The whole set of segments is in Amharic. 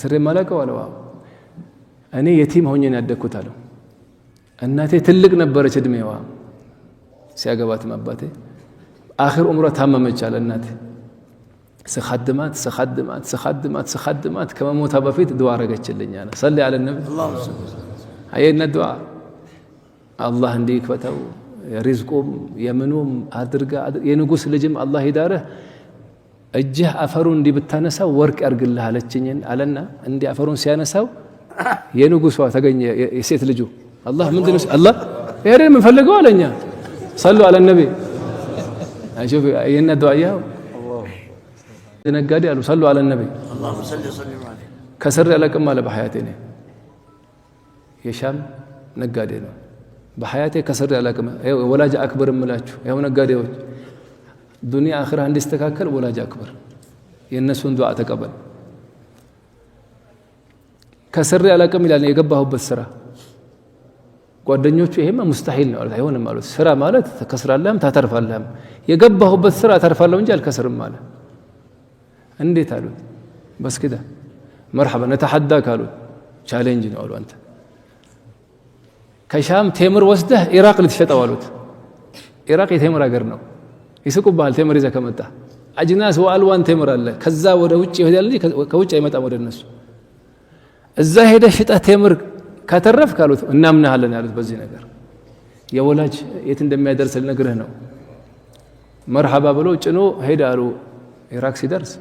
ከስሬ ማለቀው አለው እኔ የቲም ሆኜ ነው ያደኩት አለው እናቴ ትልቅ ነበረች እድሜዋ ሲያገባት አባቴ አኺር ዑምራ ታመመች አለ እናቴ ስخدማት ከመሞታ በፊት ዱዓ አረገችልኝ አለ ሰሊ አለ ነብይ አየና ዱዓ አላህ እንዲክፈተው ሪዝቁም የምኑም አድርጋ የንጉስ ልጅም አላህ ይዳረህ እጅህ አፈሩን እንዲብታነሳው ወርቅ ያርግልህ አለችኝ አለና እንዲ አፈሩን ሲያነሳው የንጉሷ ተገኘ የሴት ልጁ አላህ ምንድነው አላህ ይሄን ምን ፈልገው አለኛ ሰሉ አለ ነብይ አሹፍ አየና ዱዓ ያው ነጋዴ አሉ ሰሉ አለ ነብይ አላሁ ሰለላሁ ዐለይሂ ወሰለም ከስር ያለቀም አለ በሐያቴ ነው የሻም ነጋዴ ነው በሐያቴ ከስር ያለቀም ወላጅ አክበር እምላችሁ ያው ነጋዴዎች ዱንያ አኺራ እንዲስተካከል ወላጅ አክበር የነሱን ዱዓ ተቀበል ከስር ያለቀም ይላል የገባሁበት ስራ ጓደኞቹ ይሄማ ሙስተሂል ነው አይሆንም ማለት ስራ ማለት ተከስራለህም ታተርፋለህም የገባሁበት ስራ ታተርፋለሁ እንጂ አልከስርም ማለት እንዴት አሉት በስ كده مرحبا نتحداك አሉት ቻሌንጅ ነው አሉ አንተ ከሻም ቴምር ወስደህ ኢራቅ ልትሸጠው አሉት ኢራቅ የቴምር ሀገር ነው ይስቁባል ቴምር ይዘህ ከመጣ አጅናስ ወአልዋን ቴምር አለ ከዛ ወደ ውጭ ይሄዳል እንጂ ከውጭ አይመጣም ወደ እነሱ እዛ ሄደ ሽጠህ ቴምር ከተረፍክ አሉት እናምናለን ያሉት በዚህ ነገር የወላጅ የት እንደሚያደርስ ልነግርህ ነው مرحبا ብሎ ጭኖ ሄደ አሉ ኢራቅ ሲደርስ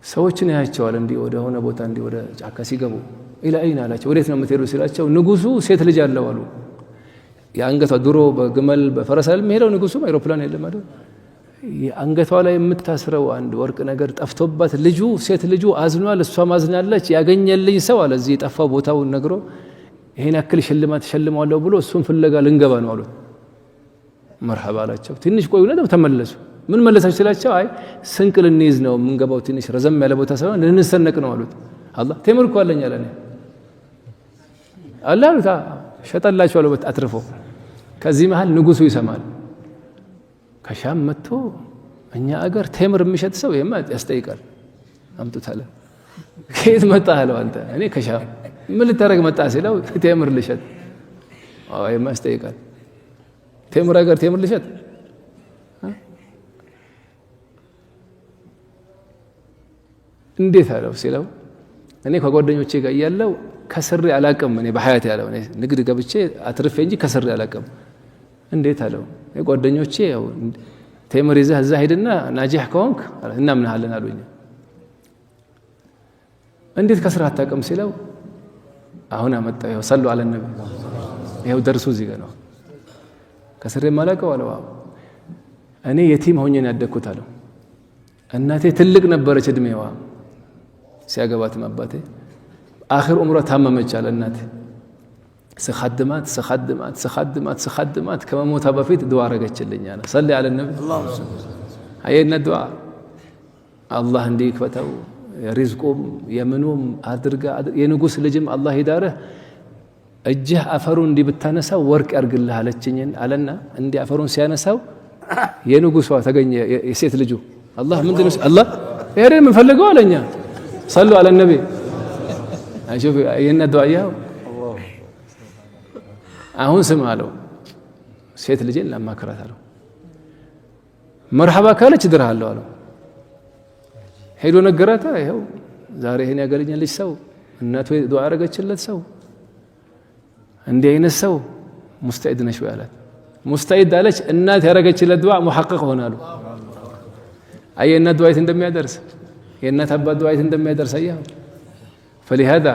ሰዎችን ያያቸዋል እንዲ ወደ ሆነ ቦታ እንዲ ወደ ጫካ ሲገቡ ኢላ አይና አላቸው ወዴት ነው የምትሄዱ ሲላቸው ንጉሱ ሴት ልጅ አለው አሉ የአንገቷ ድሮ በግመል በፈረስ የሚሄደው ንጉሱ አይሮፕላን የለም አይደል የአንገቷ ላይ የምታስረው አንድ ወርቅ ነገር ጠፍቶባት ልጁ ሴት ልጁ አዝኗል እሷ ማዝናለች ያገኘልኝ ሰው አለ እዚህ ጠፋው ቦታው ነግሮ ይሄን ያክል ሽልማት ተሸልማለሁ ብሎ እሱን ፍለጋ ልንገባ ነው አሉት مرحبا አላቸው ትንሽ ቆዩና ተመለሱ ምን መለሳችሁ ሲላቸው አይ ስንቅ ልንይዝ ነው ምንገባው ትንሽ ረዘም ያለ ቦታ ሳይሆን ልንሰነቅ ነው አሉት አላህ ቴምር እኮ አለኝ አለኝ አላህ ሸጠላቸው አሉት አትርፎ ከዚህ መሃል ንጉሱ ይሰማል ከሻም መጥቶ እኛ አገር ቴምር የሚሸጥ ሰው የማ ያስጠይቃል አምጡታለ ከየት መጣህ አለው አንተ እኔ ከሻም ምን ልታረግ መጣህ ሲለው ቴምር ልሸጥ የማ ያስጠይቃል ቴምር አገር ቴምር ልሸጥ እንዴት አለው ሲለው እኔ ከጓደኞቼ ጋር ያለው ከስር ያላቀም እኔ በሐያት ያለው እኔ ንግድ ገብቼ አትርፌ እንጂ ከስር ያላቀም እንዴት አለው የጓደኞቼ ያው ቴምር ይዘህ እዛ ሄድና ናጂህ ከሆንክ እናምናለን አሉኝ እንዴት ከስር አታቀም ሲለው አሁን አመጣው ያው ሰሉ አለ ነብይ ያው ደርሱ እዚህ ጋር ነው ከስር ማለቀው አለው እኔ የቲም ሆኜ ነው ያደኩት አለው እናቴ ትልቅ ነበረች እድሜዋ ሲያገባት አባቴ አኺር ዑምራ ታመመች አለ እናቴ ስخدማት ከመሞታ በፊት ዱዓ አረገችልኝ አለ ሰሊ አለ ነብይ አላሁ አየና ዱዓ አላህ እንዲክፈተው ሪዝቁም የምኑም አድርጋ የንጉስ ልጅም አላህ ይዳረህ እጅህ አፈሩን እንዲብታነሳው ወርቅ ያርግልህ አለችኝ አለና እንዲ አፈሩን ሲያነሳው የንጉሷ ተገኘ የሴት ልጁ አላህ ምንድነው አላህ ይሄን ምን ፈልገው አለኛ ሰሉ አለ ነብይ አሹፍ አየና ዱዓ ያው አሁን ስም አለው ሴት ልጅን ለማከራት አለው مرحبا ካለች ድርሃለሁ አለው ሄዶ ነገራታ ይሄው ዛሬ ይሄን ያገለኛልሽ ሰው እናቱ ዱዓ አረገችለት ሰው እንዴ አይነት ሰው ሙስተዒድ ነሽ ያላት ሙስተዒድ አለች እናት ያረገችለት ዱዓ ሙሐቀቅ ሆናሉ አየና ዱዓይት እንደሚያደርስ የእናት አባት ዱዓይት እንደሚያደርስ አያው فلهذا